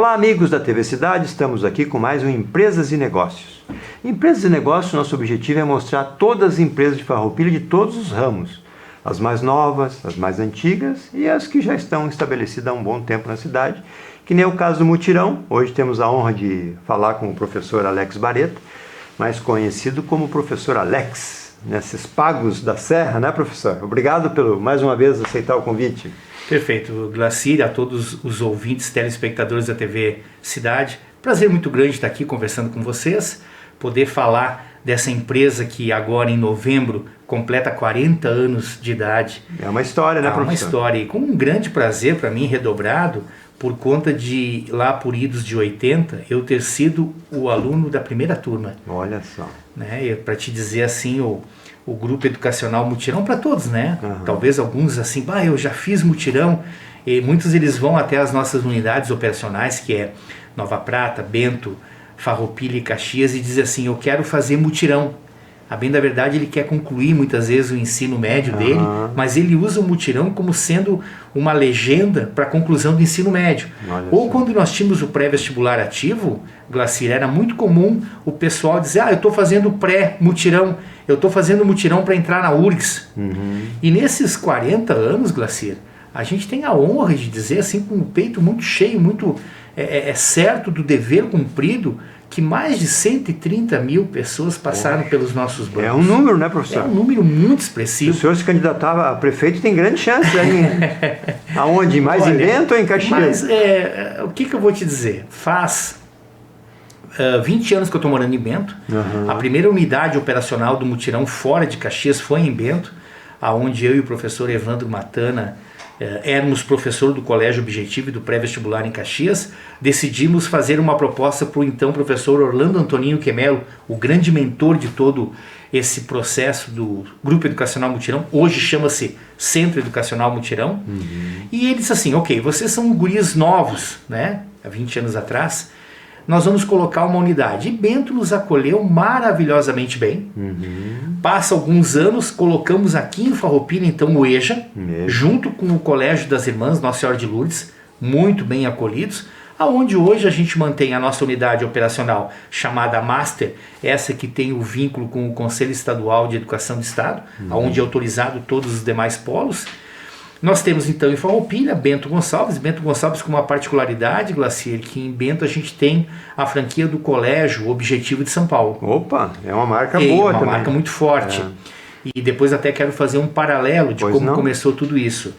Olá, amigos da TV Cidade, estamos aqui com mais um Empresas e Negócios. Empresas e Negócios, nosso objetivo é mostrar todas as empresas de Farroupilha de todos os ramos. As mais novas, as mais antigas e as que já estão estabelecidas há um bom tempo na cidade, que nem é o caso do Mutirão. Hoje temos a honra de falar com o professor Alex Bareta, mais conhecido como professor Alex, nesses pagos da Serra, né, professor? Obrigado pelo, mais uma vez, aceitar o convite. Perfeito, Glacir, a todos os ouvintes, telespectadores da TV Cidade. Prazer muito grande estar aqui conversando com vocês, poder falar dessa empresa que agora em novembro completa 40 anos de idade. É uma história, né, professor? É uma história, e com um grande prazer para mim, redobrado, por conta de, lá por idos de 80, eu ter sido o aluno da primeira turma. Olha só. Né? Para te dizer assim, o grupo educacional Mutirão para todos, né? Uhum. Talvez alguns assim, eu já fiz Mutirão, e muitos eles vão até as nossas unidades operacionais, que é Nova Prata, Bento, Farroupilha e Caxias, e diz assim, eu quero fazer Mutirão. A bem da verdade, ele quer concluir muitas vezes o ensino médio dele, mas ele usa o Mutirão como sendo uma legenda para a conclusão do ensino médio. Ou quando nós tínhamos o pré-vestibular ativo, Glacir, era muito comum o pessoal dizer, eu estou fazendo pré-Mutirão, eu estou fazendo Mutirão para entrar na URGS. E nesses 40 anos, Glacir, a gente tem a honra de dizer assim, com o peito muito cheio, muito certo do dever cumprido, que mais de 130 mil pessoas passaram pelos nossos bancos. É um número, né, professor? É um número muito expressivo. Se o senhor se candidatava a prefeito, tem grande chance aí. Aonde? Mais em Bento ou em Caxias? Mas o que eu vou te dizer? Faz 20 anos que eu estou morando em Bento. A primeira unidade operacional do Mutirão fora de Caxias foi em Bento, onde eu e o professor Evandro Matana éramos professor do Colégio Objetivo e do pré-vestibular em Caxias. Decidimos fazer uma proposta para o então professor Orlando Antoninho Quemelo, o grande mentor de todo esse processo do Grupo Educacional Mutirão, hoje chama-se Centro Educacional Mutirão. E ele disse assim, ok, vocês são guris novos, né? Há 20 anos atrás, nós vamos colocar uma unidade. E Bento nos acolheu maravilhosamente bem. Passa alguns anos, colocamos aqui em Farroupilha, então, o EJA, junto com o Colégio das Irmãs Nossa Senhora de Lourdes, muito bem acolhidos, aonde hoje a gente mantém a nossa unidade operacional chamada Master, essa que tem o vínculo com o Conselho Estadual de Educação do Estado, onde é autorizado todos os demais polos. Nós temos então em Farroupilha Bento Gonçalves com uma particularidade, Glacir, que em Bento a gente tem a franquia do Colégio Objetivo de São Paulo. Opa, é uma marca boa também. Uma marca muito forte. E depois até quero fazer um paralelo de como começou tudo isso.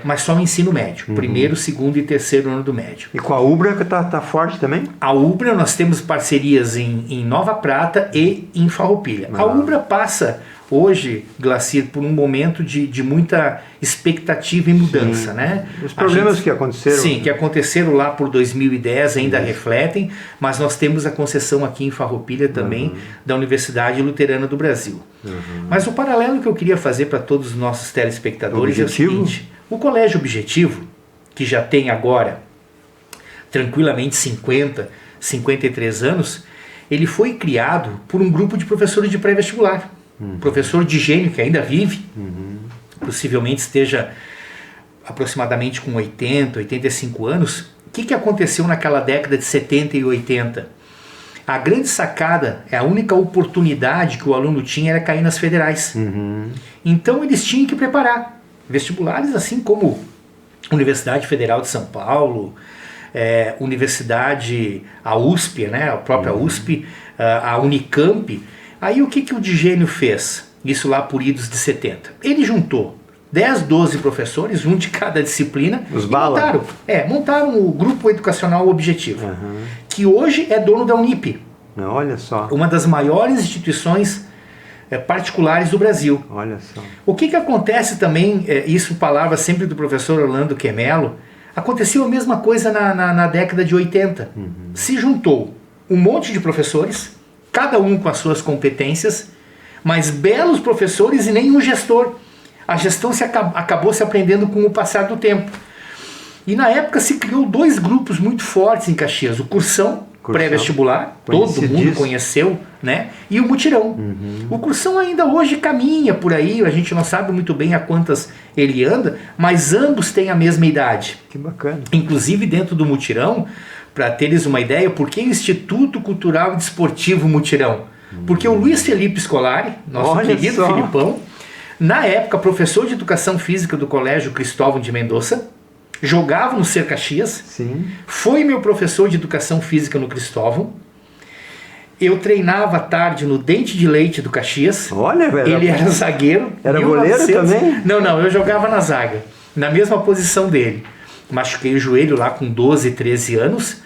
Mas só no ensino médio, primeiro, segundo e terceiro ano do médio. E com a Ubra que tá forte também? A Ubra nós temos parcerias em Nova Prata e em Farroupilha. A Ubra passa hoje, Glacir, por um momento de muita expectativa e mudança, né? Os problemas que aconteceram. Sim, que aconteceram lá por 2010 ainda refletem, mas nós temos a concessão aqui em Farroupilha também da Universidade Luterana do Brasil. Mas o paralelo que eu queria fazer para todos os nossos telespectadores é o seguinte, o Colégio Objetivo, que já tem agora tranquilamente 53 anos, ele foi criado por um grupo de professores de pré-vestibular. Professor Digênio, que ainda vive, possivelmente esteja aproximadamente com 80, 85 anos. O que aconteceu naquela década de 70 e 80? A grande sacada, a única oportunidade que o aluno tinha era cair nas federais. Então eles tinham que preparar vestibulares, assim como Universidade Federal de São Paulo, Universidade, a USP, né, a própria USP, a Unicamp. Aí o que o Digênio fez? Isso lá por idos de 70. Ele juntou 10, 12 professores, um de cada disciplina, montaram o Grupo Educacional Objetivo, que hoje é dono da Unip. Olha só. Uma das maiores instituições particulares do Brasil. Olha só. O que acontece também, isso palavra sempre do professor Orlando Quemelo, aconteceu a mesma coisa na década de 80. Se juntou um monte de professores, cada um com as suas competências, mas belos professores e nenhum gestor. A gestão acabou se aprendendo com o passar do tempo. E na época se criou dois grupos muito fortes em Caxias. O Cursão, pré-vestibular, todo mundo conheceu, né? E o mutirão. O cursão ainda hoje caminha por aí, a gente não sabe muito bem a quantas ele anda, mas ambos têm a mesma idade. Que bacana. Inclusive dentro do mutirão, para teres uma ideia, por que Instituto Cultural e Desportivo Mutirão? Porque o Luiz Felipe Scolari, nosso querido Filipão, na época professor de Educação Física do Colégio Cristóvão de Mendonça, jogava no Ser Caxias, Sim. Foi meu professor de Educação Física no Cristóvão, eu treinava à tarde no Dente de Leite do Caxias. Olha, velho. Ele era zagueiro. Era goleiro também? Não, eu jogava na zaga, na mesma posição dele. Machuquei o joelho lá com 12, 13 anos.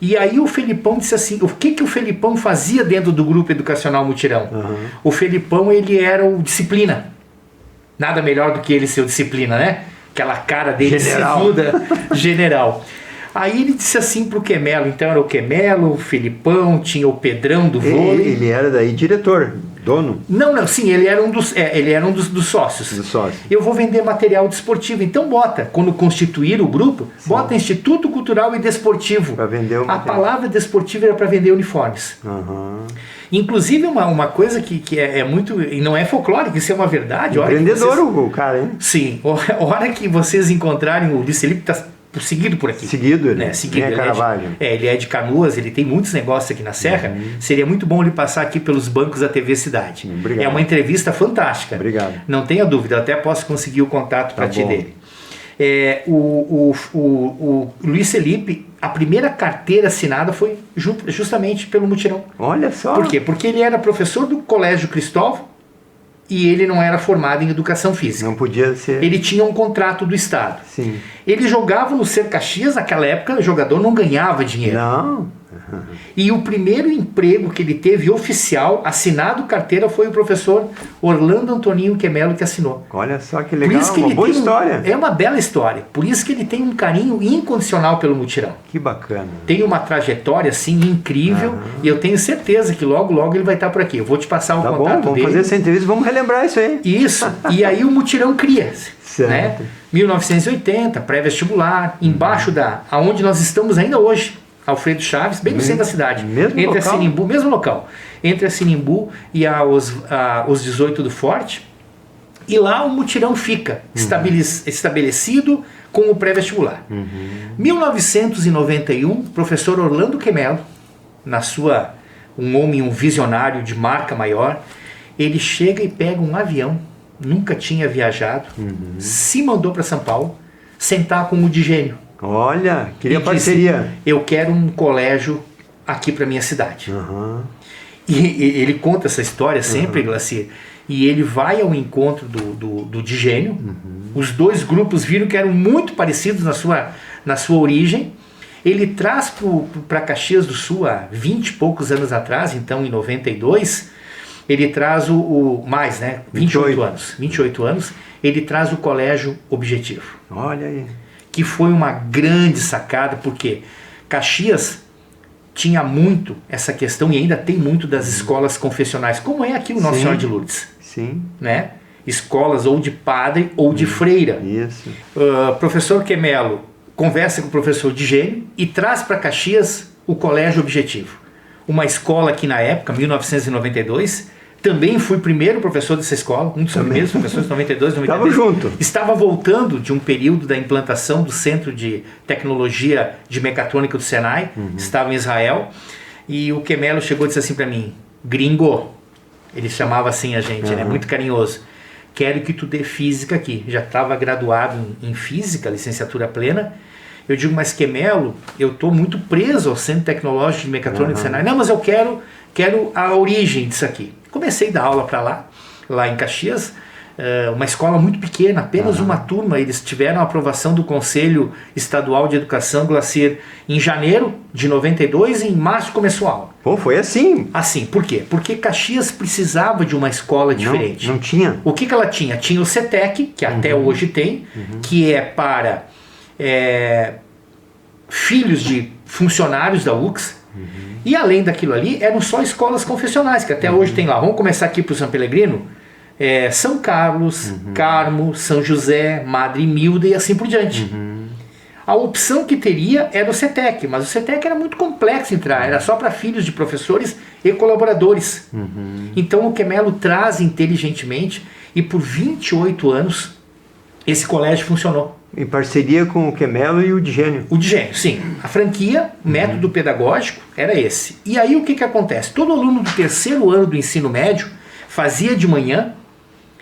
E aí o Felipão disse assim, o que o Felipão fazia dentro do grupo educacional Mutirão? O Felipão, ele era o disciplina. Nada melhor do que ele ser o disciplina, né? Aquela cara dele seguda, general. Aí ele disse assim pro Quemelo, então era o Quemelo, o Felipão, tinha o Pedrão do vôlei. Ele era daí diretor, dono? Não, sim, ele era um dos sócios. Do sócio. Eu vou vender material desportivo, então bota, quando constituir o grupo, sim, bota Instituto Cultural e Desportivo. Para vender o material. A palavra desportivo era para vender uniformes. Inclusive uma coisa que é muito, e não é folclórico, isso é uma verdade. Empreendedor o cara, hein? Sim, a hora que vocês encontrarem o Luiz Felipe, está seguido por aqui. Seguido, né? Seguido. Ele é de Canoas, ele tem muitos negócios aqui na Serra. Seria muito bom ele passar aqui pelos bancos da TV Cidade. Obrigado. É uma entrevista fantástica. Obrigado. Não tenha dúvida, eu até posso conseguir o contato para ti dele. O Luiz Felipe, a primeira carteira assinada foi justamente pelo Mutirão. Olha só. Por quê? Porque ele era professor do Colégio Cristóvão e ele não era formado em Educação Física. Não podia ser. Ele tinha um contrato do Estado. Sim. Ele jogava no Ser Caxias, naquela época o jogador não ganhava dinheiro. Não. E o primeiro emprego que ele teve oficial, assinado carteira, foi o professor Orlando Antoninho Quemelo que assinou. Olha só que legal, uma boa história. É uma bela história. Por isso que ele tem um carinho incondicional pelo Mutirão. Que bacana. Tem uma trajetória assim incrível e eu tenho certeza que logo ele vai estar por aqui. Eu vou te passar o contato dele. Vamos fazer essa entrevista, vamos relembrar isso aí. Isso. E aí o Mutirão cria. Certo. Né? 1980, pré-vestibular, embaixo aonde nós estamos ainda hoje. Alfredo Chaves, bem no centro da cidade. Mesmo local? A Sinimbu, mesmo local. Entre a Sinimbu e os 18 do Forte. E lá o Mutirão fica estabelecido com o pré-vestibular. 1991, professor Orlando Quemelo, um homem, um visionário de marca maior, ele chega e pega um avião, nunca tinha viajado, se mandou para São Paulo, sentar com o Digênio. Olha, queria parceria. Disse, eu quero um colégio aqui para minha cidade. E ele conta essa história sempre, Glacier. E ele vai ao encontro do Digênio. Os dois grupos viram que eram muito parecidos na sua origem. Ele traz para Caxias do Sul, há 20 e poucos anos atrás, então em 92, ele traz mais, né? 28 anos. Ele traz o Colégio Objetivo. Olha aí. Que foi uma grande sacada, porque Caxias tinha muito essa questão, e ainda tem muito das escolas confessionais, como é aqui o Nossa Senhora de Lourdes. Sim. Né? Escolas ou de padre ou de freira. Isso. Professor Quemelo conversa com o professor Digênio e traz para Caxias o Colégio Objetivo. Uma escola que na época, 1992... Também fui primeiro professor dessa escola, um dos primeiros professores, 92, 93. Estava junto. Estava voltando de um período da implantação do Centro de Tecnologia de Mecatrônica do Senai, estava em Israel, e o Quemelo chegou e disse assim para mim, gringo, ele chamava assim a gente, né, muito carinhoso, quero que tu dê física aqui. Já estava graduado em física, licenciatura plena. Eu digo, mas Quemelo, eu estou muito preso ao Centro Tecnológico de Mecatrônica do Senai. Não, mas eu quero a origem disso aqui. Comecei a dar aula para lá em Caxias, uma escola muito pequena, apenas uma turma. Eles tiveram a aprovação do Conselho Estadual de Educação, Glacier, em janeiro de 92 e em março começou a aula. Pô, foi assim? Assim, por quê? Porque Caxias precisava de uma escola diferente. Não tinha. O que ela tinha? Tinha o CETEC, que até hoje tem, que é para filhos de funcionários da UX. E além daquilo ali, eram só escolas confessionais, que até hoje tem lá. Vamos começar aqui para o São Pelegrino. São Carlos, Carmo, São José, Madre Milda e assim por diante. A opção que teria era o CETEC, mas o CETEC era muito complexo entrar, era só para filhos de professores e colaboradores. Então o Quemelo traz inteligentemente, e por 28 anos esse colégio funcionou. Em parceria com o Quemelo e o Digênio. O Digênio, sim. A franquia, método pedagógico, era esse. E aí o que acontece? Todo aluno do terceiro ano do ensino médio fazia de manhã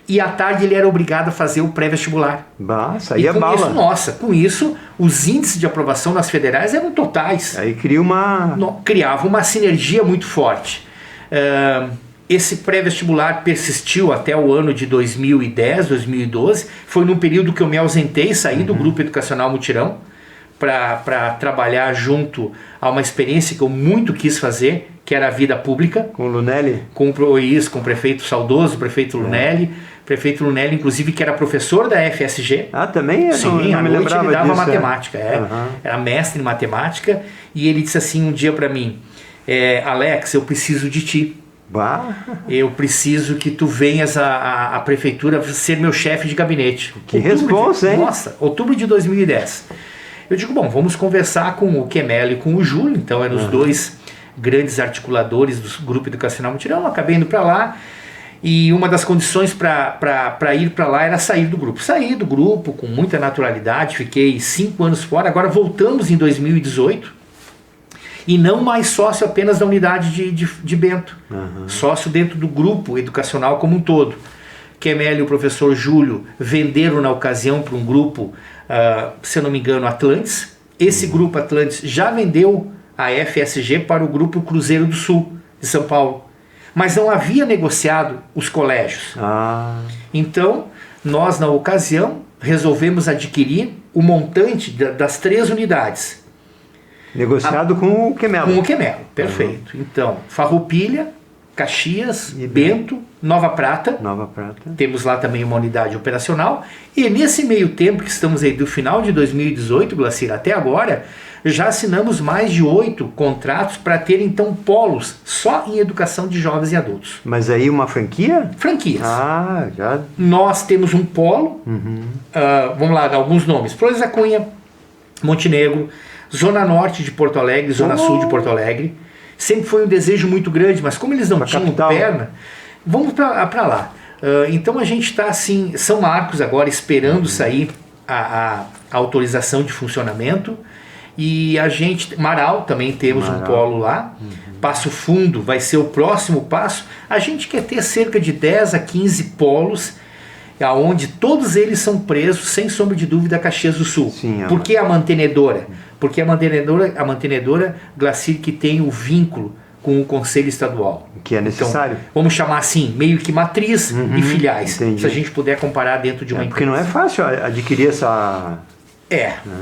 e à tarde ele era obrigado a fazer o pré-vestibular. Bah, saía bala. Isso, nossa, com isso, os índices de aprovação nas federais eram totais. Aí Criava uma sinergia muito forte. Esse pré-vestibular persistiu até o ano de 2010, 2012. Foi num período que eu me ausentei, saí do Grupo Educacional Mutirão para trabalhar junto a uma experiência que eu muito quis fazer, que era a vida pública. Com o Lunelli? Com o prefeito saudoso, o prefeito Lunelli. Prefeito Lunelli, inclusive, que era professor da FSG. Ah, também? Sim, não à me noite lembrava ele dava disso, matemática. Era mestre em matemática. E ele disse assim um dia para mim, Alex, eu preciso de ti. Bah. Eu preciso que tu venhas à prefeitura ser meu chefe de gabinete. Que responsa, hein? Nossa, outubro de 2010. Eu digo, bom, vamos conversar com o Quemelo e com o Júlio. Então eram os dois grandes articuladores do Grupo Educacional Mutirão. Acabei indo para lá. E uma das condições para ir para lá era sair do grupo. Saí do grupo com muita naturalidade. Fiquei 5 anos fora. Agora voltamos em 2018. E não mais sócio apenas da unidade de Bento. Sócio dentro do grupo educacional como um todo. Quemelo e o professor Júlio venderam na ocasião para um grupo, se eu não me engano, Atlantes. Esse grupo Atlantes já vendeu a FSG para o grupo Cruzeiro do Sul, de São Paulo. Mas não havia negociado os colégios. Então, nós na ocasião resolvemos adquirir o montante das 3 unidades. Negociado com o Quemelo. Com o Quemelo, perfeito. Então, Farroupilha, Caxias, Bento, Nova Prata. Nova Prata. Temos lá também uma unidade operacional. E nesse meio tempo que estamos aí do final de 2018, Glacir, até agora, já assinamos mais de 8 contratos para ter então polos só em educação de jovens e adultos. Mas aí uma franquia? Franquias. Já. Nós temos um polo, vamos lá, alguns nomes. Flores da Cunha, Montenegro, Zona Norte de Porto Alegre, Zona Sul de Porto Alegre. Sempre foi um desejo muito grande, mas como eles não tinham capital. perna, vamos para lá. Então a gente está assim, São Marcos agora esperando sair a autorização de funcionamento. E a gente, Marau, também temos um polo lá. Passo Fundo vai ser o próximo passo. A gente quer ter cerca de 10 a 15 polos, onde todos eles são presos, sem sombra de dúvida, a Caxias do Sul. Sim, Por que a mantenedora? Porque a mantenedora, Glacir, que tem o vínculo com o Conselho Estadual. Que é necessário. Então, vamos chamar assim, meio que matriz e filiais. Entendi. Se a gente puder comparar dentro de uma Porque empresa. não é fácil adquirir essa...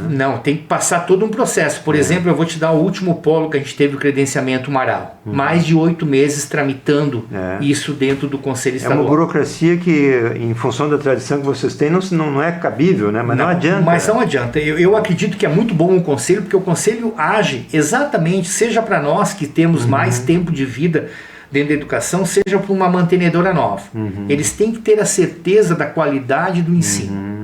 Não, tem que passar todo um processo. Por exemplo, eu vou te dar o último polo que a gente teve o credenciamento Marau. Mais de 8 meses tramitando isso dentro do Conselho Estadual. É uma burocracia que, em função da tradição que vocês têm, não é cabível, né? Mas não adianta. Mas não adianta. Eu acredito que é muito bom o Conselho, porque o Conselho age exatamente, seja para nós que temos mais tempo de vida dentro da educação, seja para uma mantenedora nova. Eles têm que ter a certeza da qualidade do ensino.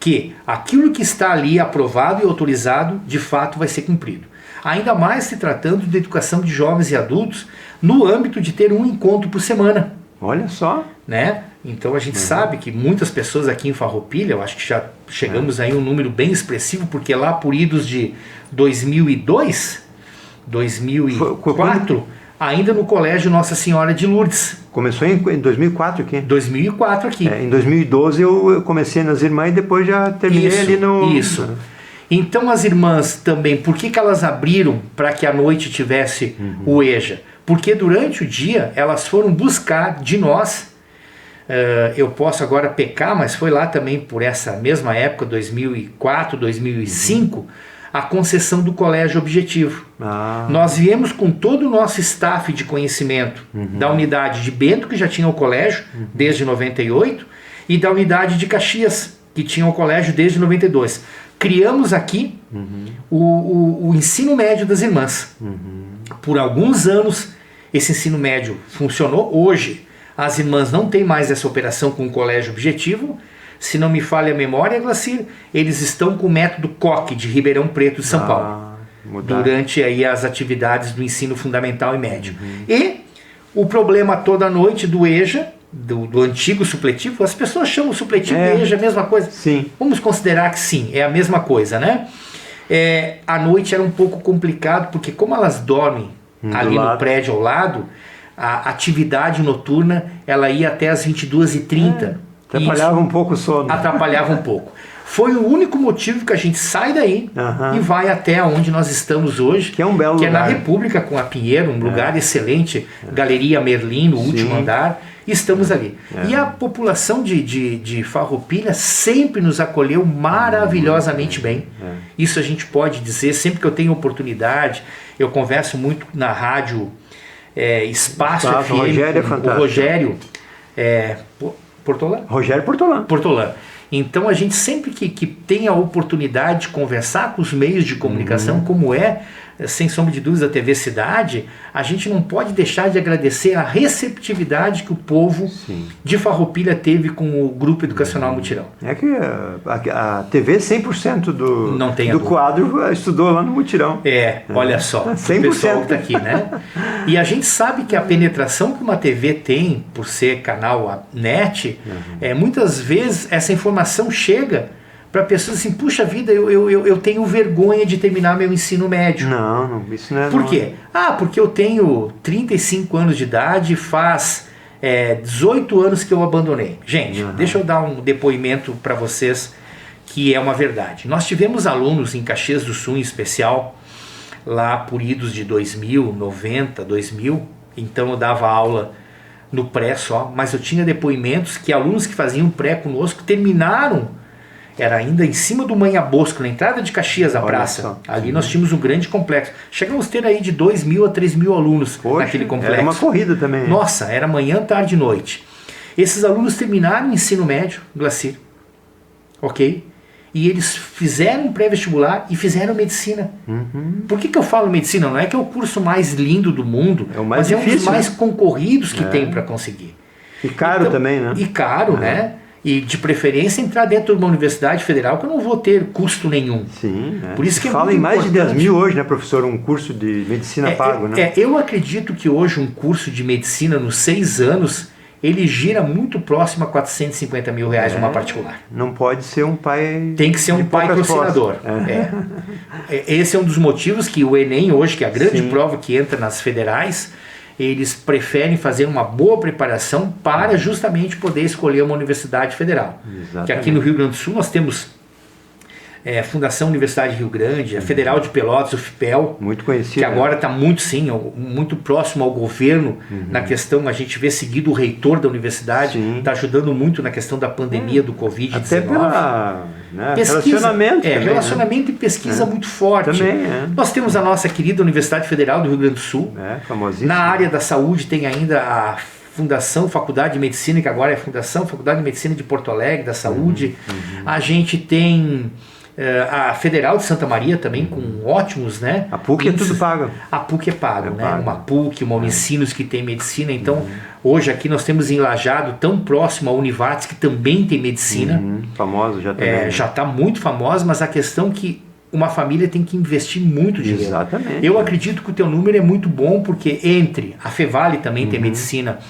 Que aquilo que está ali aprovado e autorizado, de fato vai ser cumprido. Ainda mais se tratando de educação de jovens e adultos, no âmbito de ter um encontro por semana. Olha só. Né? Então a gente sabe que muitas pessoas aqui em Farroupilha, eu acho que já chegamos aí a um número bem expressivo, porque lá por idos de 2002, 2004, ainda no Colégio Nossa Senhora de Lourdes. Começou em 2004 aqui? 2004 aqui. Em 2012 eu comecei nas irmãs e depois já terminei ali no... Isso. Então as irmãs também, por que elas abriram para que à noite tivesse o EJA? Porque durante o dia elas foram buscar de nós, eu posso agora pecar, mas foi lá também por essa mesma época, 2004, 2005, a concessão do Colégio Objetivo. Nós viemos com todo o nosso staff de conhecimento da unidade de Bento, que já tinha o colégio desde 98, e da unidade de Caxias, que tinha o colégio desde 92. Criamos aqui o ensino médio das irmãs. Por alguns anos esse ensino médio funcionou. Hoje As irmãs não têm mais essa operação com o Colégio Objetivo. Se não me falha a memória, Glacir, eles estão com o método Koch de Ribeirão Preto de São Paulo. Durante aí as atividades do ensino fundamental e médio. E o problema toda noite do EJA, do antigo supletivo, as pessoas chamam o supletivo de EJA a mesma coisa. Sim. Vamos considerar que sim, é a mesma coisa, né? À noite era um pouco complicado, porque como elas dormem ali no prédio ao lado, a atividade noturna ela ia até as 22h30. Atrapalhava um pouco o sono. Atrapalhava um pouco. Foi o único motivo que a gente sai daí e vai até onde nós estamos hoje, que é um belo lugar. Que é na República com a Pinheiro, um lugar excelente, Galeria Merlin, no último andar, e estamos ali. E a população de Farroupilha sempre nos acolheu maravilhosamente bem. Isso a gente pode dizer, sempre que eu tenho oportunidade, eu converso muito na rádio Espaço FM, o Rogério é fantástico. O Rogério Portolã? Rogério Portolã. Então a gente sempre que tem a oportunidade de conversar com os meios de comunicação, como sem sombra de dúvidas, a TV Cidade, a gente não pode deixar de agradecer a receptividade que o povo de Farroupilha teve com o Grupo Educacional Mutirão. É que a TV 100% do quadro estudou lá no Mutirão. Olha só, 100%. O pessoal que está aqui, né? E a gente sabe que a penetração que uma TV tem, por ser canal net, muitas vezes essa informação chega para pessoas assim, puxa vida, eu tenho vergonha de terminar meu ensino médio. Não, isso não é. Por quê? Porque eu tenho 35 anos de idade, faz 18 anos que eu abandonei. Gente, deixa eu dar um depoimento para vocês que é uma verdade. Nós tivemos alunos em Caxias do Sul, em especial, lá por idos de 2000, 90, 2000, então eu dava aula no pré só, mas eu tinha depoimentos que alunos que faziam pré conosco terminaram. Era ainda em cima do Manha Bosco, na entrada de Caxias, a praça. Ali nós tínhamos um grande complexo. Chegamos a ter aí de 2.000 a 3.000 alunos naquele complexo. Era uma corrida também. Nossa, era manhã, tarde e noite. Esses alunos terminaram o ensino médio, Glacir. Ok? E eles fizeram pré-vestibular e fizeram medicina. Por que eu falo medicina? Não é que é o curso mais lindo do mundo, mas difícil, é um dos mais concorridos que tem para conseguir. E caro também, né? E caro, né? E de preferência entrar dentro de uma universidade federal que eu não vou ter custo nenhum. Sim, Por isso que fala em mais de 10 mil hoje, né, professor? Um curso de medicina pago, né? Eu acredito que hoje um curso de medicina nos 6 anos, ele gira muito próximo a 450 mil reais uma particular. Não pode ser um pai. Tem que ser um pai patrocinador. Esse é um dos motivos que o Enem hoje, que é a grande prova que entra nas federais, eles preferem fazer uma boa preparação para justamente poder escolher uma universidade federal. Exatamente. Que aqui no Rio Grande do Sul nós temos Fundação Universidade de Rio Grande, a Federal de Pelotas, o FIPEL, muito conhecido, que agora está muito próximo ao governo na questão, a gente vê seguido o reitor da universidade, está ajudando muito na questão da pandemia do Covid-19. Até pela relacionamento. Relacionamento e pesquisa muito forte. Também, Nós temos a nossa querida Universidade Federal do Rio Grande do Sul. Famosíssima. Na área da saúde tem ainda a Fundação Faculdade de Medicina, que agora é Fundação Faculdade de Medicina de Porto Alegre, da Saúde. A gente tem a Federal de Santa Maria também, com ótimos, né? A PUC é tudo pago. A PUC é pago, né? Pago. Uma PUC, uma Unicinos que tem medicina. Então, hoje aqui nós temos em Lajeado, tão próximo a Univates, que também tem medicina. Famoso já também. Já está muito famosa, mas a questão que uma família tem que investir muito dinheiro. Exatamente. Eu acredito que o teu número é muito bom, porque entre a Fevale também tem medicina,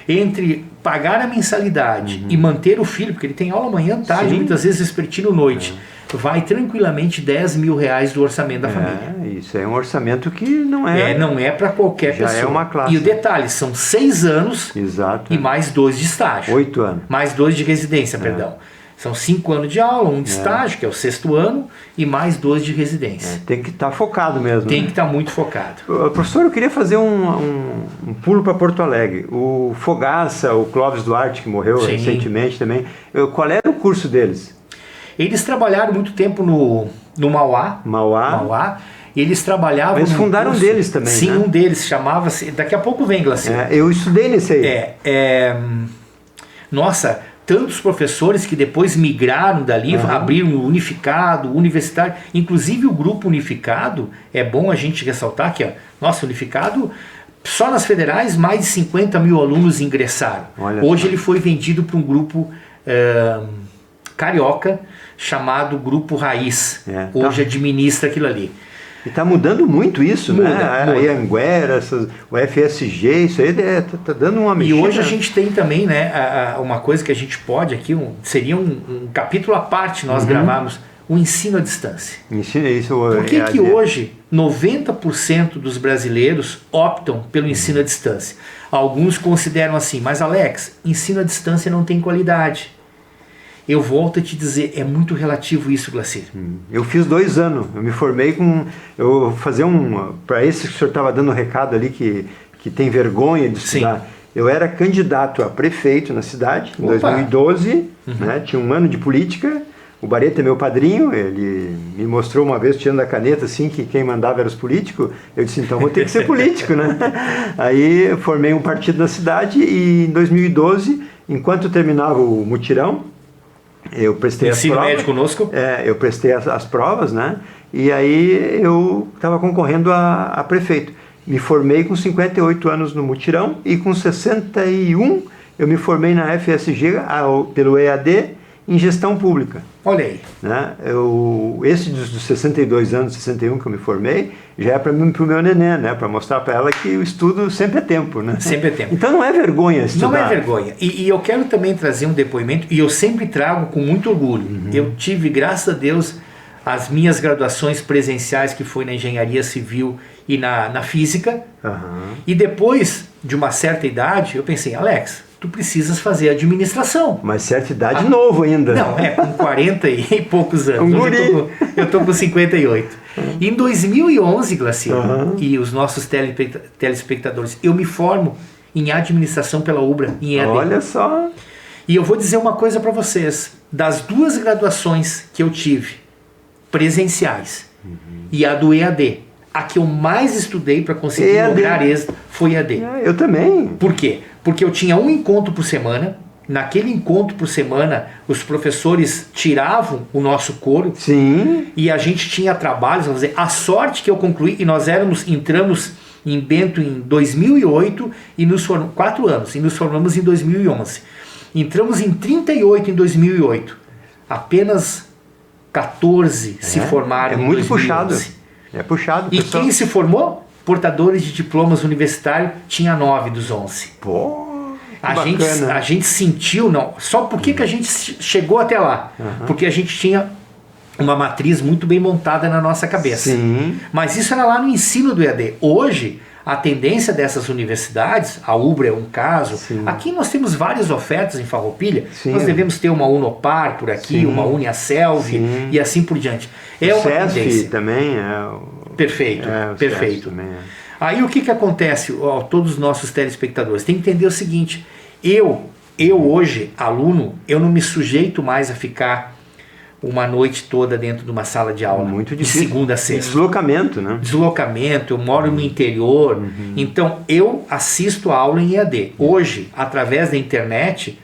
entre pagar a mensalidade e manter o filho, porque ele tem aula manhã, tarde, muitas vezes vespertino, noite, vai tranquilamente 10 mil reais do orçamento da família. Isso é um orçamento que não é... não é para qualquer pessoa. Já é uma classe. E o detalhe, são 6 anos e mais 2 de estágio. 8 anos. Mais 2 de residência, perdão. São 5 anos de aula, 1 de estágio, que é o 6º ano, e mais 2 de residência. Tem que estar focado mesmo. Tem que estar muito focado. Professor, eu queria fazer um pulo para Porto Alegre. O Fogaça, o Clóvis Duarte, que morreu recentemente também, qual era o curso deles? Eles trabalharam muito tempo no Mauá. Eles trabalhavam... Eles fundaram um deles também, Sim, né? um deles, chamava-se... Daqui a pouco vem, Glacir. Eu estudei nesse aí. Nossa, tantos professores que depois migraram dali, abriram o Unificado, o Universitário. Inclusive o Grupo Unificado, é bom a gente ressaltar que, nossa, o Unificado Só nas federais, mais de 50 mil alunos ingressaram. Hoje ele foi vendido para um grupo carioca chamado Grupo Raiz. Hoje administra aquilo ali. E está mudando muito isso, né? A Anhanguera, o FSG, isso aí está dando uma mexida. E hoje a gente tem também, né, uma coisa que a gente pode aqui, seria um capítulo à parte nós gravarmos, o ensino à distância. Por que hoje 90% dos brasileiros optam pelo ensino à distância? Alguns consideram assim, mas Alex, ensino à distância não tem qualidade. Eu volto a te dizer, é muito relativo isso, Glacir. Eu fiz 2 anos, eu me formei com... Eu fazer para esse que o senhor estava dando um recado ali, que tem vergonha de estudar. Sim. Eu era candidato a prefeito na cidade, em 2012, né, tinha 1 ano de política. O Bareta é meu padrinho, ele me mostrou uma vez tirando a caneta assim, que quem mandava era os políticos. Eu disse, então vou ter que ser político, né? Aí formei um partido na cidade e em 2012, enquanto terminava o mutirão, eu prestei as provas. Médio conosco? Eu prestei as provas, né? E aí eu estava concorrendo a prefeito. Me formei com 58 anos no mutirão e com 61 eu me formei na FSG pelo EAD em gestão pública. Olha aí. Né? Esse dos 62 anos, 61 que eu me formei, já é para o meu neném, né? Para mostrar para ela que o estudo sempre é tempo. Né? Sempre é tempo. Então não é vergonha estudar. Não é vergonha. E eu quero também trazer um depoimento, e eu sempre trago com muito orgulho. Eu tive, graças a Deus, as minhas graduações presenciais, que foi na engenharia civil e na física. E depois de uma certa idade, eu pensei, Alex, tu precisas fazer administração. Mas certa idade novo ainda. Não, com 40 e poucos anos. Eu estou com 58. Em 2011, Glacir, e os nossos telespectadores, eu me formo em administração pela UBRA, em EAD. Olha só. E eu vou dizer uma coisa para vocês. Das 2 graduações que eu tive, presenciais, e a do EAD, a que eu mais estudei para conseguir lograr êxito foi EAD. Eu também. Por quê? Porque eu tinha um encontro por semana. Naquele encontro por semana, os professores tiravam o nosso coro. Sim. E a gente tinha trabalhos. Vamos dizer, a sorte que eu concluí, e nós entramos em Bento em 2008, e nos formamos 4 anos, e nos formamos em 2011. Entramos em 38 em 2008. Apenas 14 se formaram em 2011. É muito puxado. É puxado. E pessoal. Quem se formou? Portadores de diplomas universitários, tinha 9 dos 11. Pô, a gente sentiu, não. Só por que a gente chegou até lá? Porque a gente tinha uma matriz muito bem montada na nossa cabeça. Sim. Mas isso era lá no ensino do EAD. Hoje, a tendência dessas universidades, a UBRA é um caso, aqui nós temos várias ofertas em Farroupilha, nós devemos ter uma Unopar por aqui, uma Uniaselv e assim por diante. É uma tendência. Também Perfeito, perfeito. Aí o que acontece, todos os nossos telespectadores? Tem que entender o seguinte, eu hoje, aluno, eu não me sujeito mais a ficar uma noite toda dentro de uma sala de aula. Muito de segunda a sexta. Deslocamento, né? Deslocamento, eu moro no interior, então eu assisto a aula em EAD. Hoje, através da internet,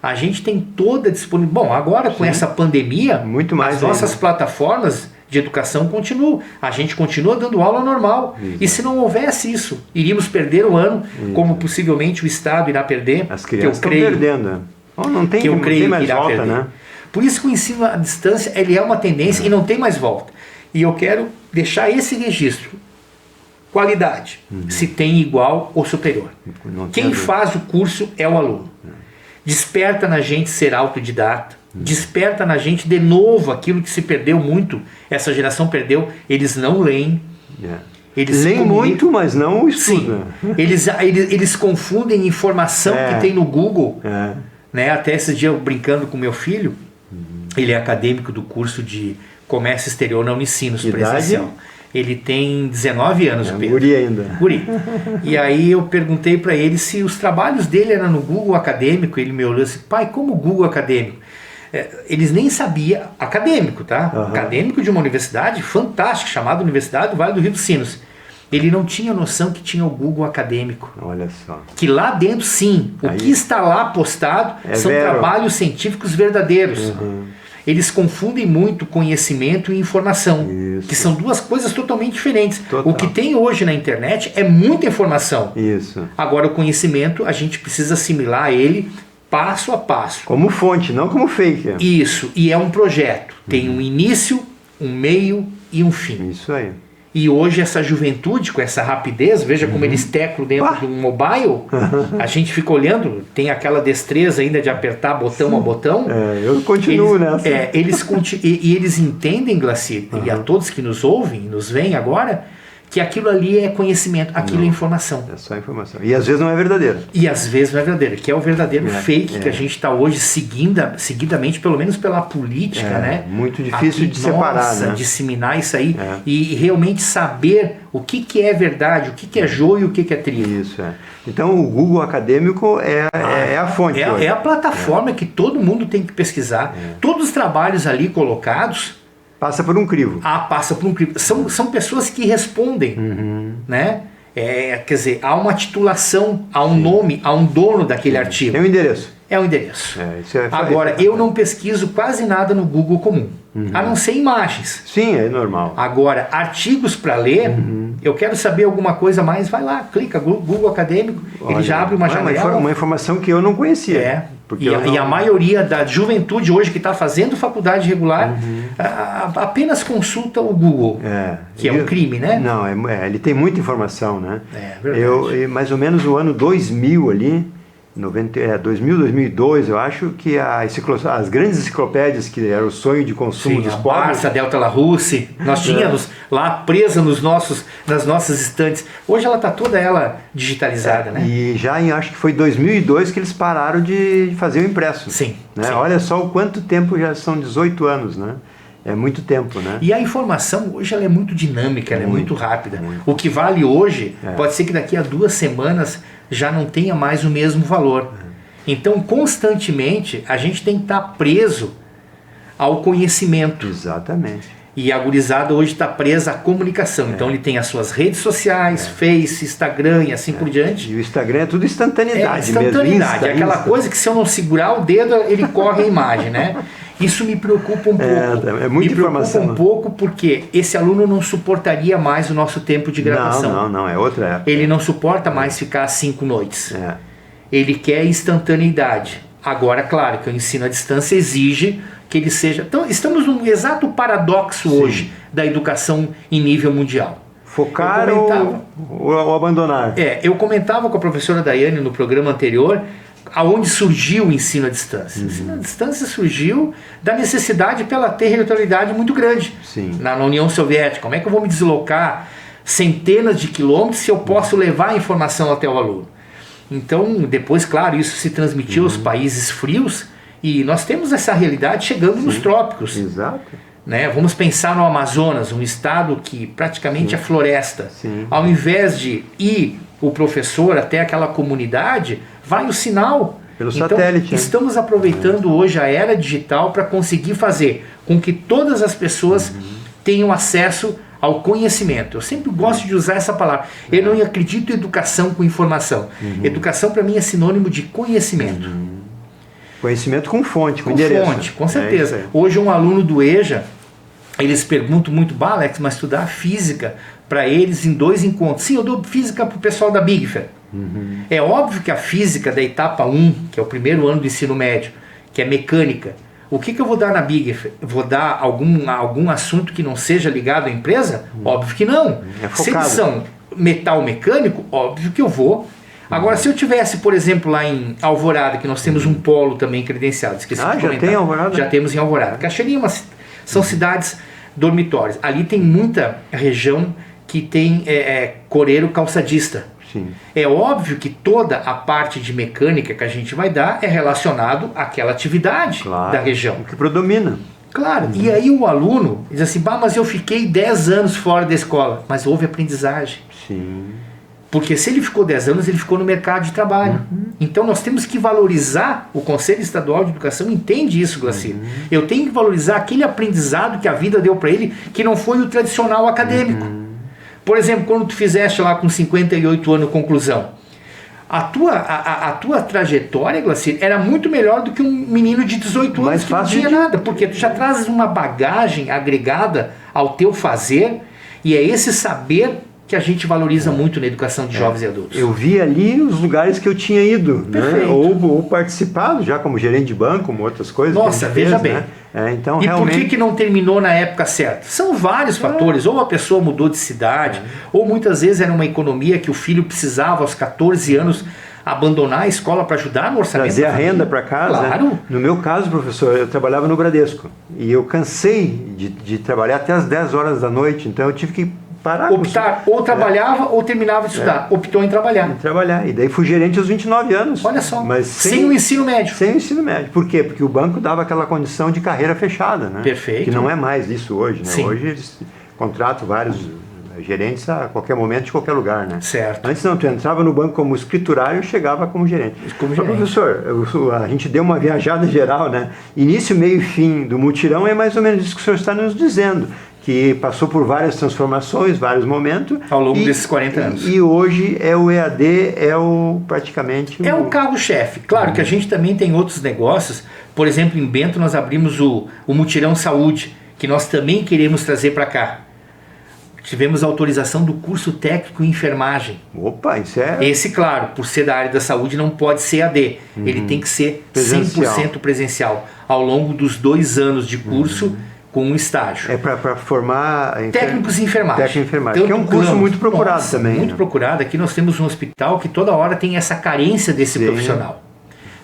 a gente tem toda a disponibilidade. Bom, agora com essa pandemia, muito mais as nossas plataformas de educação continuam. A gente continua dando aula normal. E se não houvesse isso, iríamos perder o ano, como possivelmente o Estado irá perder. As crianças estão perdendo. Não tem mais volta, perder. Né? Por isso que o ensino à distância ele é uma tendência e não tem mais volta. E eu quero deixar esse registro. Qualidade. Se tem igual ou superior. Quem faz o curso é o aluno. Desperta na gente ser autodidata. Desperta na gente de novo aquilo que se perdeu muito. Essa geração perdeu. Eles não leem. Eles leem muito, mas não estudam. Eles confundem informação que tem no Google. Né? Até esse dia eu brincando com meu filho. Ele é acadêmico do curso de Comércio Exterior na Unicinos, presencial. Ele tem 19 anos, Pedro. Guri ainda. Guri. E aí eu perguntei para ele se os trabalhos dele eram no Google Acadêmico. Ele me olhou assim, pai, como Google Acadêmico? Eles nem sabiam, acadêmico, tá? Acadêmico de uma universidade fantástica, chamada Universidade do Vale do Rio dos Sinos. Ele não tinha noção que tinha o Google Acadêmico. Olha só. Que lá dentro, sim, o que está lá postado são trabalhos científicos verdadeiros. eles confundem muito conhecimento e informação, Isso. que são duas coisas totalmente diferentes. Total. O que tem hoje na internet é muita informação. Isso. Agora, o conhecimento, a gente precisa assimilar ele passo a passo. Como fonte, não como fake. Isso, e é um projeto. Tem um início, um meio e um fim. Isso aí. E hoje essa juventude, com essa rapidez, veja como eles teclam dentro de um mobile, a gente fica olhando, tem aquela destreza ainda de apertar botão a botão. Eu continuo nessa. Eles entendem, Glaci, e a todos que nos ouvem, nos veem agora, que aquilo ali é conhecimento, aquilo é informação. É só informação. E às vezes não é verdadeiro. E às vezes não é verdadeiro, que é o verdadeiro fake que a gente está hoje seguidamente, pelo menos pela política, né? Muito difícil de separar, né? Disseminar isso aí e realmente saber o que é verdade, o que é joio e o que é trigo. Isso, Então o Google Acadêmico é a fonte. É a plataforma que todo mundo tem que pesquisar. Todos os trabalhos ali colocados passa por um crivo. Passa por um crivo. São pessoas que respondem, né? Quer dizer, há uma titulação, há um nome, há um dono daquele artigo. Tem um endereço. É um endereço. Isso Agora, eu não pesquiso quase nada no Google comum, a não ser imagens. Sim, é normal. Agora, artigos para ler, eu quero saber alguma coisa mais, vai lá, clica, Google Acadêmico, ele já abre uma janela. Uma informação que eu não conhecia. E a maioria da juventude hoje que está fazendo faculdade regular apenas consulta o Google, que é um crime, né? Não, ele tem muita informação, né? Verdade. Mais ou menos o ano 2000 ali, 2000, 2002, eu acho que as grandes enciclopédias, que era o sonho de consumo dos pobres... Barça, Delta Larousse, nós tínhamos lá presa nas nossas estantes. Hoje ela está toda ela digitalizada, né? E já acho que foi 2002 que eles pararam de fazer o impresso. Sim. Né? Olha só o quanto tempo, já são 18 anos, né? É muito tempo, né? E a informação hoje ela é muito dinâmica, ela é muito rápida. O que vale hoje, pode ser que daqui a 2 semanas já não tenha mais o mesmo valor. Então, constantemente, a gente tem que estar preso ao conhecimento. Exatamente. E a gurizada hoje está presa à comunicação. Então, ele tem as suas redes sociais, Face, Instagram e assim por diante. E o Instagram é tudo instantaneidade mesmo. Instantaneidade. É aquela coisa que se eu não segurar o dedo, ele corre a imagem, né? Isso me preocupa um pouco. É muita informação. Me preocupa um pouco porque esse aluno não suportaria mais o nosso tempo de gravação. Não, é outra época. Ele não suporta mais ficar 5 noites. Ele quer instantaneidade. Agora, claro, que o ensino à distância exige que ele seja... Então, estamos num exato paradoxo hoje da educação em nível mundial. Focar ou abandonar. Eu comentava com a professora Daiane no programa anterior aonde surgiu o ensino à distância. O ensino à distância surgiu da necessidade pela territorialidade muito grande. Na União Soviética. Como é que eu vou me deslocar centenas de quilômetros se eu posso levar a informação até o aluno? Então, depois, claro, isso se transmitiu aos países frios e nós temos essa realidade chegando nos trópicos. Exato. Né? Vamos pensar no Amazonas, um estado que praticamente é floresta. Ao invés de ir o professor até aquela comunidade, vai o sinal. Pelo satélite. Estamos aproveitando hoje a era digital para conseguir fazer com que todas as pessoas tenham acesso ao conhecimento. Eu sempre gosto de usar essa palavra. Eu não acredito em educação com informação. Educação para mim é sinônimo de conhecimento. Conhecimento com fonte, com endereço. Fonte, com certeza. Hoje um aluno do EJA, eles perguntam muito, Alex, mas estudar física para eles em 2 encontros. Sim, eu dou física para o pessoal da Big Fair. É óbvio que a física da etapa 1, que é o primeiro ano do ensino médio, que é mecânica, o que eu vou dar na Big Fair? Vou dar algum assunto que não seja ligado à empresa? Óbvio que não. Se eles são metal mecânico, óbvio que eu vou. Agora, se eu tivesse, por exemplo, lá em Alvorada, que nós temos um polo também credenciado, esqueci de comentar. Já tem Alvorada? Já temos em Alvorada. Cachoeirinha são cidades dormitórias. Ali tem muita região que tem coreiro calçadista. É óbvio que toda a parte de mecânica que a gente vai dar é relacionado àquela atividade da região. O que predomina. Claro, e aí o aluno diz assim, mas eu fiquei 10 anos fora da escola. Mas houve aprendizagem. Porque se ele ficou 10 anos, ele ficou no mercado de trabalho. Então nós temos que valorizar, o Conselho Estadual de Educação entende isso, Glaci. Eu tenho que valorizar aquele aprendizado que a vida deu para ele, que não foi o tradicional acadêmico. Por exemplo, quando tu fizeste lá com 58 anos conclusão, a tua trajetória, Glacir, era muito melhor do que um menino de 18 anos que não tinha nada, porque tu já trazes uma bagagem agregada ao teu fazer, e é esse saber que a gente valoriza muito na educação de jovens e adultos. Eu vi ali os lugares que eu tinha ido, né? ou participado já como gerente de banco, como outras coisas. Nossa, veja bem. Né? Então, e realmente... por que não terminou na época certa? São vários fatores. Ou a pessoa mudou de cidade, ou muitas vezes era uma economia que o filho precisava aos 14 anos abandonar a escola para ajudar no orçamento. Trazer a renda para casa. Claro. No meu caso, professor, eu trabalhava no Bradesco. E eu cansei de trabalhar até as 10 horas da noite. Então eu tive que parar. Optar, ou trabalhava ou terminava de estudar. Optou em trabalhar. E daí fui gerente aos 29 anos. Olha só, mas sem o ensino médio. Sem o ensino médio. Por quê? Porque o banco dava aquela condição de carreira fechada, né? Perfeito. Que não é mais isso hoje, né? Sim. Hoje eles contratam vários gerentes a qualquer momento, de qualquer lugar, né? Certo. Antes não, tu entrava no banco como escriturário e chegava como gerente. Mas, professor, a gente deu uma viajada geral, né? Início, meio e fim do mutirão é mais ou menos isso que o senhor está nos dizendo, que passou por várias transformações, vários momentos. Ao longo desses 40 anos. E hoje é o EAD, praticamente... É o cargo-chefe. Claro que a gente também tem outros negócios. Por exemplo, em Bento nós abrimos o Mutirão Saúde, que nós também queremos trazer para cá. Tivemos a autorização do curso técnico em enfermagem. Opa, isso é... Esse, claro, por ser da área da saúde, não pode ser AD. Ele tem que ser 100% presencial. Ao longo dos 2 anos de curso, com um estágio. É para formar... Técnicos em enfermagem. Técnico em enfermagem, que é um curso muito procurado também. Muito procurado. Aqui nós temos um hospital que toda hora tem essa carência desse profissional.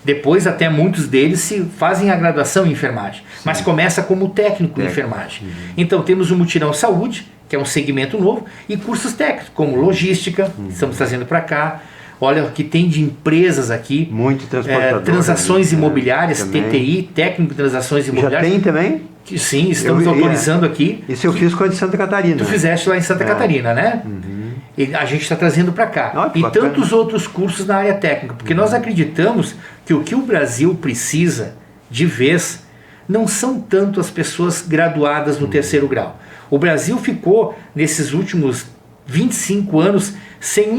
Depois até muitos deles se fazem a graduação em enfermagem. Mas começa como técnico em enfermagem. Então temos o Mutirão Saúde, que é um segmento novo, e cursos técnicos, como logística, que estamos trazendo para cá. Olha o que tem de empresas aqui. Muito transportador. Transações imobiliárias, também. TTI, técnico de transações imobiliárias. Já tem também? Sim, estamos autorizando aqui. Isso eu fiz com a de Santa Catarina. Tu fizeste lá em Santa Catarina, né? E a gente está trazendo para cá. E bacana. Tantos outros cursos na área técnica, porque nós acreditamos que o Brasil precisa de vez não são tanto as pessoas graduadas no 3º grau. O Brasil ficou, nesses últimos 25 anos, sem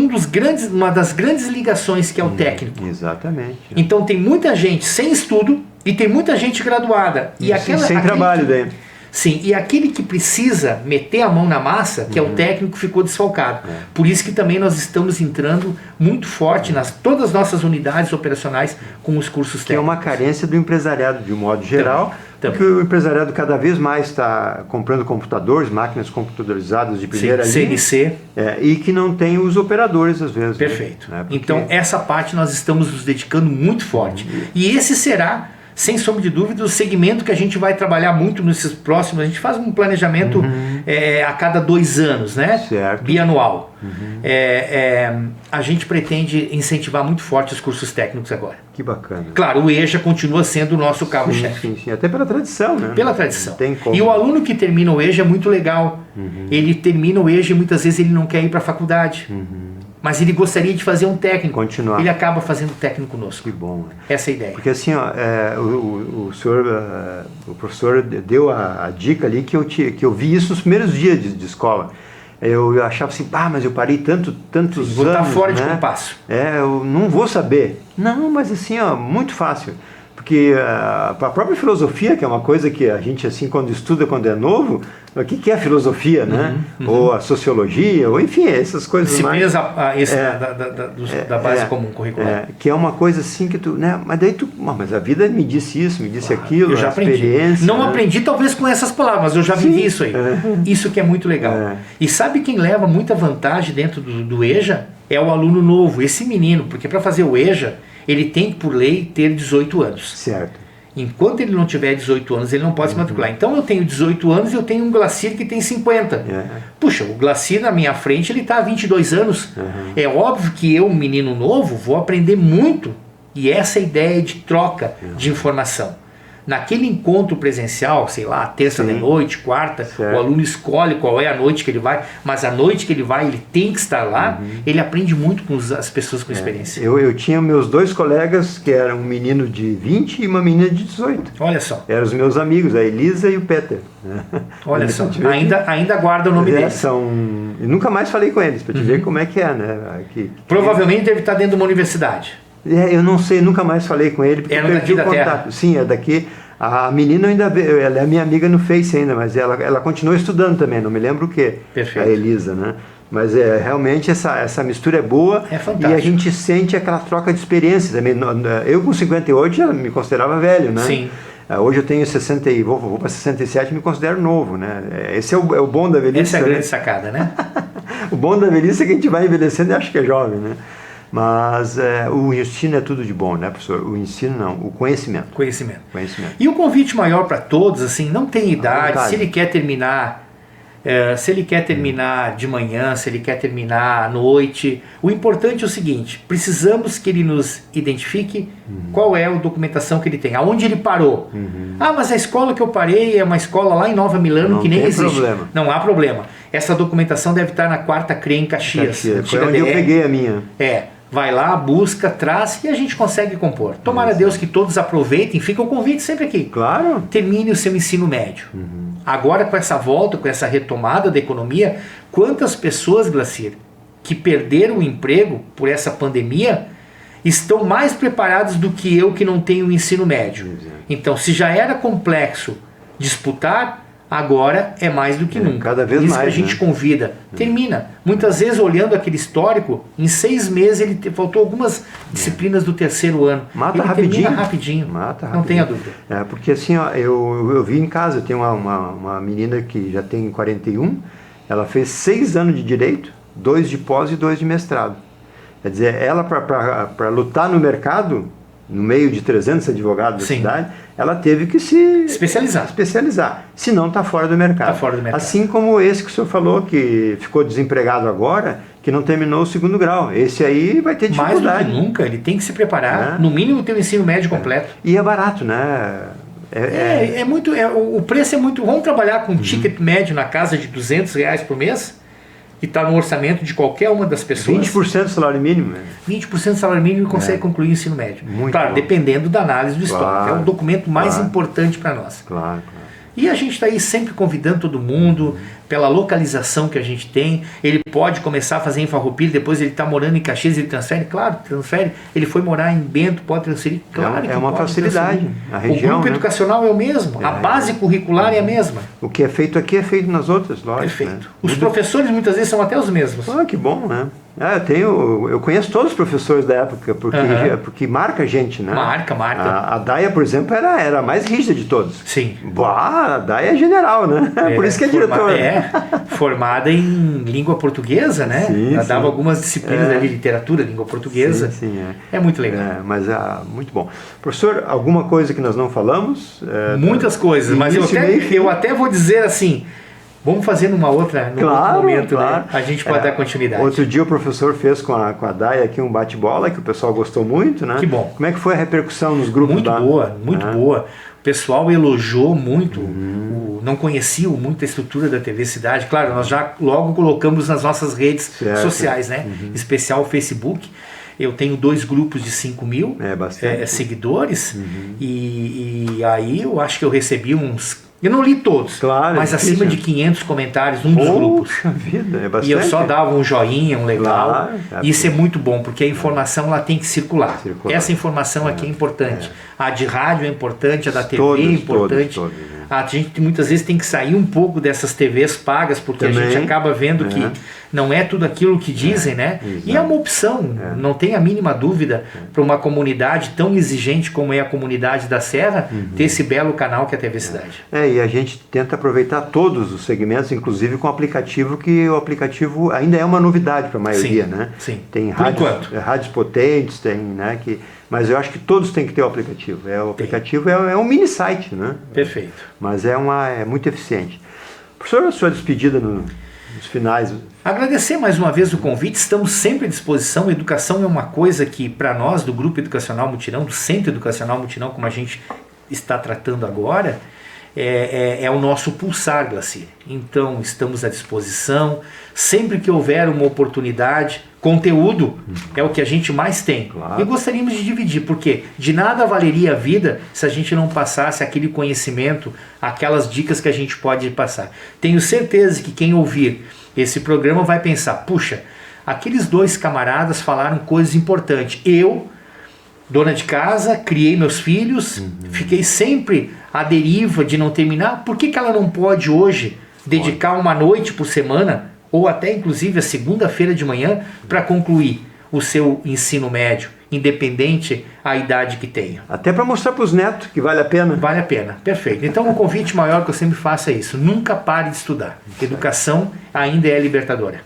uma das grandes ligações, que é o técnico. Exatamente. Então tem muita gente sem estudo e tem muita gente graduada. Sem trabalho daí. Sim, e aquele que precisa meter a mão na massa, que é o técnico, ficou desfalcado. Por isso que também nós estamos entrando muito forte nas todas as nossas unidades operacionais com os cursos técnicos. Que é uma carência do empresariado, de um modo geral, porque o empresariado cada vez mais está comprando computadores, máquinas computadorizadas de primeira linha. CNC. E que não tem os operadores, às vezes. Perfeito. Né? Porque... Então, essa parte nós estamos nos dedicando muito forte. E esse será... sem sombra de dúvida, o segmento que a gente vai trabalhar muito nesses próximos, a gente faz um planejamento a cada 2 anos, né? Certo. Bianual. A gente pretende incentivar muito forte os cursos técnicos agora. Que bacana. Claro, o EJA continua sendo o nosso carro-chefe. Sim, até pela tradição, né? Pela tradição. Tem como. E o aluno que termina o EJA é muito legal. Ele termina o EJA e muitas vezes ele não quer ir para a faculdade. Mas ele gostaria de fazer um técnico. Continuar. Ele acaba fazendo técnico conosco. Que bom. Essa é a ideia. Porque assim, o professor deu a dica ali que eu vi isso nos primeiros dias de escola. Eu achava assim, mas eu parei tantos anos. Vou estar fora de né? compasso. Eu não vou saber. Não, mas assim, muito fácil. Porque a própria filosofia, que é uma coisa que a gente, assim, quando estuda, quando é novo, o que é a filosofia, né? Ou a sociologia, ou enfim, essas coisas disciplinas da base comum curricular. Que é uma coisa assim que tu... Né? Mas daí mas a vida me disse isso, me disse aquilo, eu já aprendi. Não aprendi talvez com essas palavras, mas eu já vivi isso aí. Isso que é muito legal. E sabe quem leva muita vantagem dentro do EJA? É o aluno novo, esse menino, porque para fazer o EJA, ele tem que, por lei, ter 18 anos. Certo. Enquanto ele não tiver 18 anos, ele não pode se matricular. Então eu tenho 18 anos e eu tenho um Glacir que tem 50. Puxa, o Glacir na minha frente, ele está há 22 anos. É óbvio que eu, um menino novo, vou aprender muito. E essa é a ideia de troca de informação. naquele encontro presencial, sei lá, terça Sim. de noite, quarta, Certo. o aluno escolhe qual é a noite que ele vai, mas a noite que ele vai, ele tem que estar lá, ele aprende muito com as pessoas com experiência. Eu tinha meus 2 colegas, que eram um menino de 20 e uma menina de 18. Olha só, Eram os meus amigos, a Elisa e o Peter. olha só, Pra te ver ainda guarda o nome que, deles. eu nunca mais falei com eles, para te ver como é que é, né? Provavelmente deve estar dentro de uma universidade. Eu não sei, nunca mais falei com ele, porque Era eu daqui perdi o da contato. terra? Sim, é daqui. A menina ainda ela é minha amiga no Face ainda, mas ela continua estudando também, não me lembro o que. Perfeito. A Elisa, né? Mas realmente essa mistura é boa. É fantástico. E a gente sente aquela troca de experiência também. Eu com 58 já me considerava velho, né? Sim. Hoje eu tenho 60 e vou para 67 e me considero novo, né? Esse é o bom da velhice. Essa é a né? grande sacada, né? O bom da velhice é que a gente vai envelhecendo e acha que é jovem, né? Mas o ensino é tudo de bom, né, professor? O ensino não, o conhecimento. Conhecimento. Conhecimento. E o convite maior para todos, assim, não tem idade, vontade. se ele quer terminar, de manhã, se ele quer terminar à noite, o importante é o seguinte, precisamos que ele nos identifique qual é a documentação que ele tem, aonde ele parou. Ah, mas a escola que eu parei é uma escola lá em Nova Milano Não que nem tem existe. problema. Não há problema. Essa documentação deve estar na 4ª CRE em Caxias. Foi antiga onde eu DR. peguei a minha. Vai lá, busca, traz e a gente consegue compor. Tomara a Deus que todos aproveitem, fica o convite sempre aqui. Claro. Termine o seu ensino médio. Agora com essa volta, com essa retomada da economia, quantas pessoas, Glacir, que perderam o emprego por essa pandemia, estão mais preparadas do que eu que não tenho o ensino médio. Então, se já era complexo disputar, agora é mais do que nunca. cada vez Por isso mais, que a gente né? convida. Termina. Muitas vezes, olhando aquele histórico, em 6 meses ele faltou algumas disciplinas do 3º ano. Mata ele rapidinho. termina rapidinho. Mata Não tenha dúvida. Porque assim, ó, eu vi em casa, eu tenho uma menina que já tem 41, ela fez 6 anos de direito, 2 de pós e 2 de mestrado. Quer dizer, ela para lutar no mercado, no meio de 300 advogados da Sim. cidade, ela teve que se especializar. Senão está fora do mercado. Tá fora do mercado. Assim como esse que o senhor falou, que ficou desempregado agora, que não terminou o 2º grau. Esse aí vai ter Mais do dificuldade. que nunca, ele tem que se preparar, É. no mínimo ter o ensino médio completo. E é barato, né? O preço é muito. Vamos trabalhar com um ticket médio na casa de R$200 por mês, que está no orçamento de qualquer uma das pessoas. 20% do salário mínimo. Né? 20% do salário mínimo consegue concluir o ensino médio. Muito claro, bom. dependendo da análise do histórico. É o documento mais importante para nós. Claro. E a gente está aí sempre convidando todo mundo, pela localização que a gente tem. Ele pode começar a fazer em Farroupilha, depois ele está morando em Caxias, ele transfere? Claro, transfere. Ele foi morar em Bento, pode transferir? Claro que uma pode facilidade. transferir. A região, o grupo né? educacional é o mesmo, a base curricular é a mesma. O que é feito aqui é feito nas outras, lógico. Perfeito. Né? Os professores muitas vezes são até os mesmos. Que bom, né? Eu conheço todos os professores da época, porque marca a gente, né? Marca. A Daia, por exemplo, era a mais rígida de todos. Sim. A Daia é general, né? Por isso que é diretor. Formada em língua portuguesa, né? Sim, Ela sim. dava algumas disciplinas ali, literatura, língua portuguesa. Sim, é muito legal. Mas muito bom. Professor, alguma coisa que nós não falamos? Muitas coisas, mas eu até vou dizer assim, vamos fazer num outro momento, né? A gente pode dar continuidade. Outro dia o professor fez com a Daia aqui um bate-bola, que o pessoal gostou muito, né? Que bom. Como é que foi a repercussão nos grupos? Muito boa. O pessoal elogiou muito, não conheciam muito a estrutura da TV Cidade. Claro, nós já logo colocamos nas nossas redes sociais, né? Especial o Facebook. Eu tenho 2 grupos de 5 mil seguidores e aí eu acho que eu recebi uns... Eu não li todos, mas acima de 500 comentários num dos grupos. Vida, é bastante. E eu só dava um joinha, um legal. Claro, Isso é muito bom, porque a informação ela tem que circular. Essa informação aqui é importante. A de rádio é importante, a da TV é importante. Todos. A gente muitas vezes tem que sair um pouco dessas TVs pagas, porque Também. a gente acaba vendo que não é tudo aquilo que dizem, né? E é uma opção, não tem a mínima dúvida, para uma comunidade tão exigente como é a comunidade da Serra, ter esse belo canal que é a TV Cidade. E a gente tenta aproveitar todos os segmentos, inclusive com o aplicativo, que o aplicativo ainda é uma novidade para a maioria, né? Sim. Tem rádios potentes, tem, né? Mas eu acho que todos têm que ter o aplicativo. O aplicativo é um mini site, né? Perfeito. Mas é muito eficiente. Professor, a sua despedida nos finais. Agradecer mais uma vez o convite, estamos sempre à disposição. Educação é uma coisa que, para nós, do Grupo Educacional Mutirão, do Centro Educacional Mutirão, como a gente está tratando agora é o nosso pulsar, Glacir. Então, estamos à disposição. Sempre que houver uma oportunidade, conteúdo é o que a gente mais tem. Claro. E gostaríamos de dividir, porque de nada valeria a vida se a gente não passasse aquele conhecimento, aquelas dicas que a gente pode passar. Tenho certeza que quem ouvir esse programa vai pensar, puxa, aqueles dois camaradas falaram coisas importantes. Eu, dona de casa, criei meus filhos, fiquei sempre à deriva de não terminar. Por que ela não pode hoje dedicar uma noite por semana, ou até inclusive a segunda-feira de manhã, para concluir o seu ensino médio, independente a idade que tenha? Até para mostrar para os netos que vale a pena. Vale a pena, perfeito. Então o convite maior que eu sempre faço é isso: nunca pare de estudar. Educação ainda é libertadora.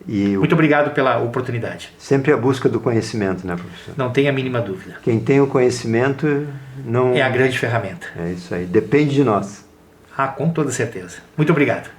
E Muito obrigado pela oportunidade. sempre a busca do conhecimento, né, professor? Não tenha a mínima dúvida. Quem tem o conhecimento não... É a grande ferramenta. É isso aí, depende de nós. Ah, com toda certeza. Muito obrigado.